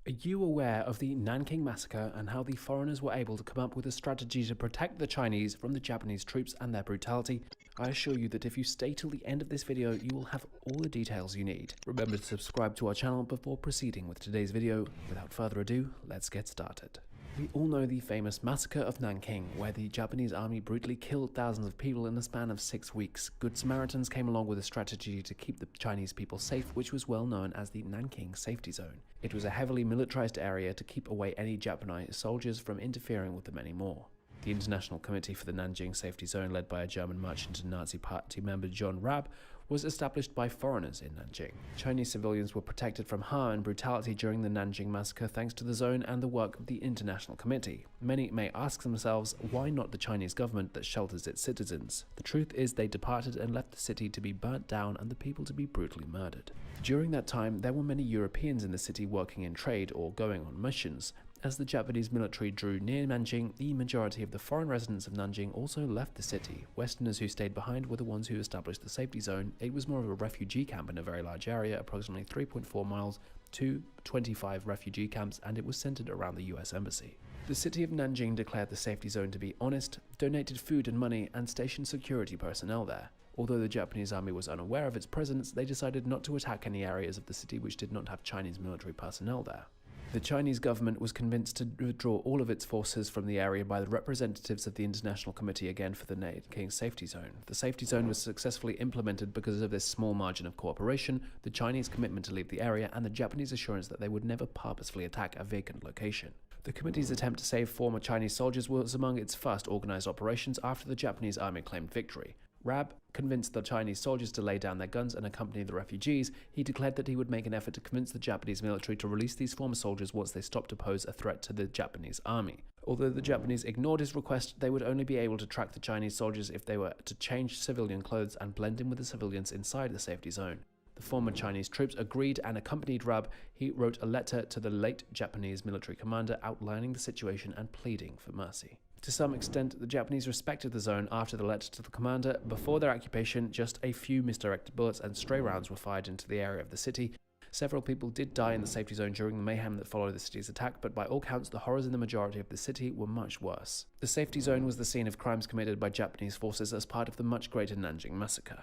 Are you aware of the Nanking Massacre and how the foreigners were able to come up with a strategy to protect the Chinese from the Japanese troops and their brutality? I assure you that if you stay till the end of this video, you will have all the details you need. Remember to subscribe to our channel before proceeding with today's video. Without further ado, let's get started. We all know the famous Massacre of Nanking, where the Japanese army brutally killed thousands of people in the span of 6 weeks. Good Samaritans came along with a strategy to keep the Chinese people safe, which was well known as the Nanking Safety Zone. It was a heavily militarized area to keep away any Japanese soldiers from interfering with them anymore. The International Committee for the Nanjing Safety Zone, led by a German merchant and Nazi Party member John Raab, was established by foreigners in Nanjing. Chinese civilians were protected from harm and brutality during the Nanjing Massacre thanks to the zone and the work of the International Committee. Many may ask themselves, why not the Chinese government that shelters its citizens? The truth is they departed and left the city to be burnt down and the people to be brutally murdered. During that time, there were many Europeans in the city working in trade or going on missions. As the Japanese military drew near Nanjing, the majority of the foreign residents of Nanjing also left the city. Westerners who stayed behind were the ones who established the safety zone. It was more of a refugee camp in a very large area, approximately 3.4 miles to 25 refugee camps, and it was centered around the US Embassy. The city of Nanjing declared the safety zone to be honest, donated food and money, and stationed security personnel there. Although the Japanese army was unaware of its presence, they decided not to attack any areas of the city which did not have Chinese military personnel there. The Chinese government was convinced to withdraw all of its forces from the area by the representatives of the International Committee again for the Nanking Safety Zone. The safety zone was successfully implemented because of this small margin of cooperation, the Chinese commitment to leave the area, and the Japanese assurance that they would never purposefully attack a vacant location. The committee's attempt to save former Chinese soldiers was among its first organized operations after the Japanese army claimed victory. Raab convinced the Chinese soldiers to lay down their guns and accompany the refugees. He declared that he would make an effort to convince the Japanese military to release these former soldiers once they stopped to pose a threat to the Japanese army. Although the Japanese ignored his request, they would only be able to track the Chinese soldiers if they were to change civilian clothes and blend in with the civilians inside the safety zone. The former Chinese troops agreed and accompanied Raab. He wrote a letter to the late Japanese military commander outlining the situation and pleading for mercy. To some extent, the Japanese respected the zone after the letter to the commander. Before their occupation, just a few misdirected bullets and stray rounds were fired into the area of the city. Several people did die in the safety zone during the mayhem that followed the city's attack, but by all counts, the horrors in the majority of the city were much worse. The safety zone was the scene of crimes committed by Japanese forces as part of the much greater Nanjing Massacre.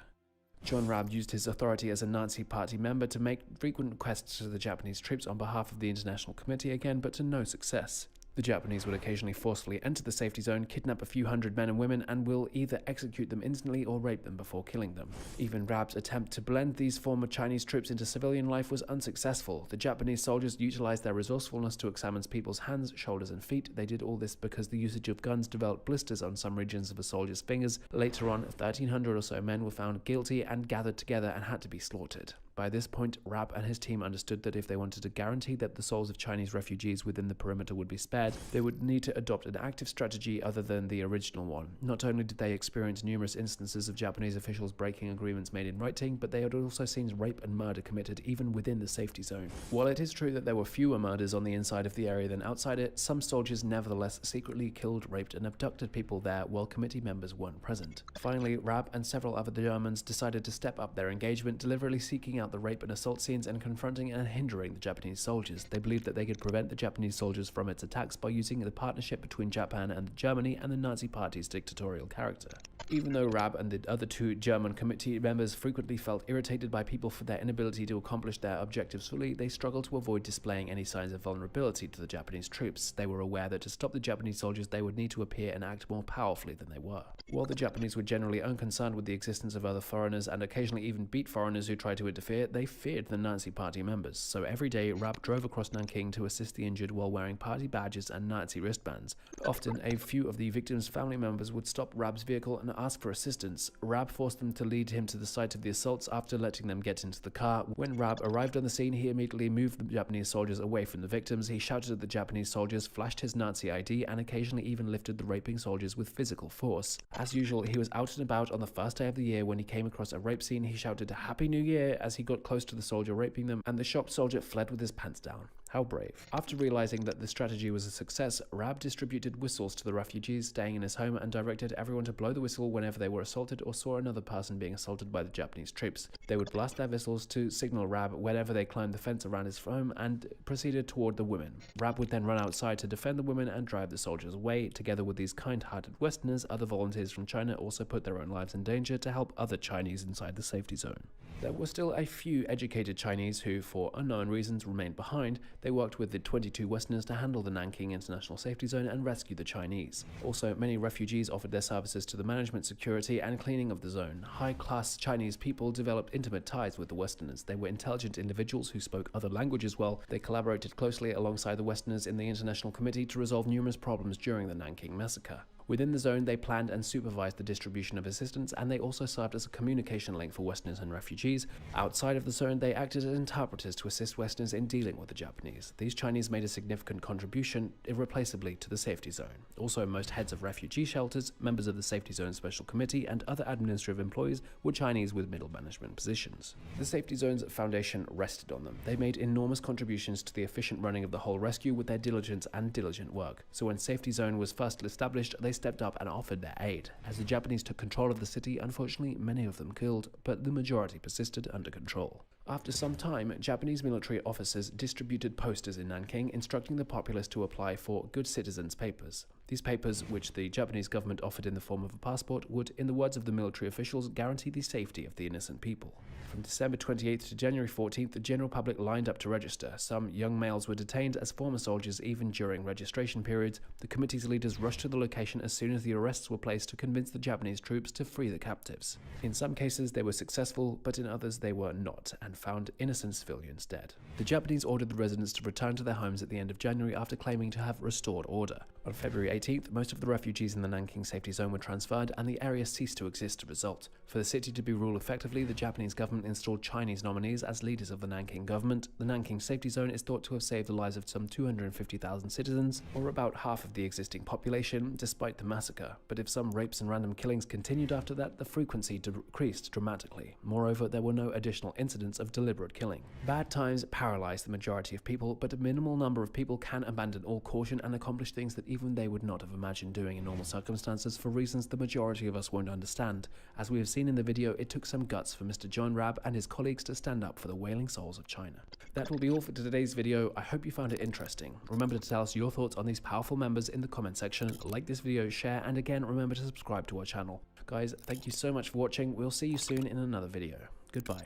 John Raab used his authority as a Nazi Party member to make frequent requests to the Japanese troops on behalf of the International Committee again, but to no success. The Japanese would occasionally forcefully enter the safety zone, kidnap a few hundred men and women, and will either execute them instantly or rape them before killing them. Even Raab's attempt to blend these former Chinese troops into civilian life was unsuccessful. The Japanese soldiers utilized their resourcefulness to examine people's hands, shoulders, and feet. They did all this because the usage of guns developed blisters on some regions of a soldier's fingers. Later on, 1,300 or so men were found guilty and gathered together and had to be slaughtered. By this point, Raab and his team understood that if they wanted to guarantee that the souls of Chinese refugees within the perimeter would be spared, they would need to adopt an active strategy other than the original one. Not only did they experience numerous instances of Japanese officials breaking agreements made in writing, but they had also seen rape and murder committed even within the safety zone. While it is true that there were fewer murders on the inside of the area than outside it, some soldiers nevertheless secretly killed, raped, and abducted people there while committee members weren't present. Finally, Raab and several other Germans decided to step up their engagement, deliberately seeking out the rape and assault scenes and confronting and hindering the Japanese soldiers. They believed that they could prevent the Japanese soldiers from its attacks by using the partnership between Japan and Germany and the Nazi Party's dictatorial character. Even though Raab and the other two German committee members frequently felt irritated by people for their inability to accomplish their objectives fully, they struggled to avoid displaying any signs of vulnerability to the Japanese troops. They were aware that to stop the Japanese soldiers, they would need to appear and act more powerfully than they were. While the Japanese were generally unconcerned with the existence of other foreigners and occasionally even beat foreigners who tried to interfere, they feared the Nazi Party members. So every day, Raab drove across Nanking to assist the injured while wearing party badges and Nazi wristbands. Often, a few of the victims' family members would stop Raab's vehicle and ask for assistance. Raab forced them to lead him to the site of the assaults after letting them get into the car. When Raab arrived on the scene, he immediately moved the Japanese soldiers away from the victims. He shouted at the Japanese soldiers, flashed his Nazi ID, and occasionally even lifted the raping soldiers with physical force. As usual, he was out and about on the first day of the year. When he came across a rape scene, he shouted "Happy New Year" as he got close to the soldier raping them, and the shocked soldier fled with his pants down. How brave. After realizing that the strategy was a success, Raab distributed whistles to the refugees staying in his home and directed everyone to blow the whistle whenever they were assaulted or saw another person being assaulted by the Japanese troops. They would blast their whistles to signal Raab whenever they climbed the fence around his home and proceeded toward the women. Raab would then run outside to defend the women and drive the soldiers away. Together with these kind-hearted Westerners, other volunteers from China also put their own lives in danger to help other Chinese inside the safety zone. There were still a few educated Chinese who, for unknown reasons, remained behind. They worked with the 22 Westerners to handle the Nanking International Safety Zone and rescue the Chinese. Also, many refugees offered their services to the management, security, and cleaning of the zone. High-class Chinese people developed intimate ties with the Westerners. They were intelligent individuals who spoke other languages well. They collaborated closely alongside the Westerners in the International Committee to resolve numerous problems during the Nanking Massacre. Within the zone, they planned and supervised the distribution of assistance, and they also served as a communication link for Westerners and refugees. Outside of the zone, they acted as interpreters to assist Westerners in dealing with the Japanese. These Chinese made a significant contribution, irreplaceably, to the safety zone. Also, most heads of refugee shelters, members of the Safety Zone Special Committee, and other administrative employees were Chinese with middle management positions. The Safety Zone's foundation rested on them. They made enormous contributions to the efficient running of the whole rescue with their diligence and diligent work. So when Safety Zone was first established, they stepped up and offered their aid. As the Japanese took control of the city, unfortunately many of them killed, but the majority persisted under control. After some time, Japanese military officers distributed posters in Nanking instructing the populace to apply for Good Citizens papers. These papers, which the Japanese government offered in the form of a passport, would, in the words of the military officials, guarantee the safety of the innocent people. From December 28th to January 14th, the general public lined up to register. Some young males were detained as former soldiers even during registration periods. The committee's leaders rushed to the location as soon as the arrests were placed to convince the Japanese troops to free the captives. In some cases, they were successful, but in others they were not, and found innocent civilians dead. The Japanese ordered the residents to return to their homes at the end of January after claiming to have restored order. On February 18th, most of the refugees in the Nanking Safety Zone were transferred, and the area ceased to exist as a result. For the city to be ruled effectively, the Japanese government installed Chinese nominees as leaders of the Nanking government. The Nanking Safety Zone is thought to have saved the lives of some 250,000 citizens, or about half of the existing population, despite the massacre. But if some rapes and random killings continued after that, the frequency decreased dramatically. Moreover, there were no additional incidents of deliberate killing. Bad times paralyze the majority of people, but a minimal number of people can abandon all caution and accomplish things that even they would not have imagined doing in normal circumstances for reasons the majority of us won't understand. As we have seen in the video, it took some guts for Mr. John Raab and his colleagues to stand up for the wailing souls of China. That will be all for today's video. I hope you found it interesting. Remember to tell us your thoughts on these powerful members in the comment section, like this video, share, and again, remember to subscribe to our channel. Guys, thank you so much for watching. We'll see you soon in another video. Goodbye.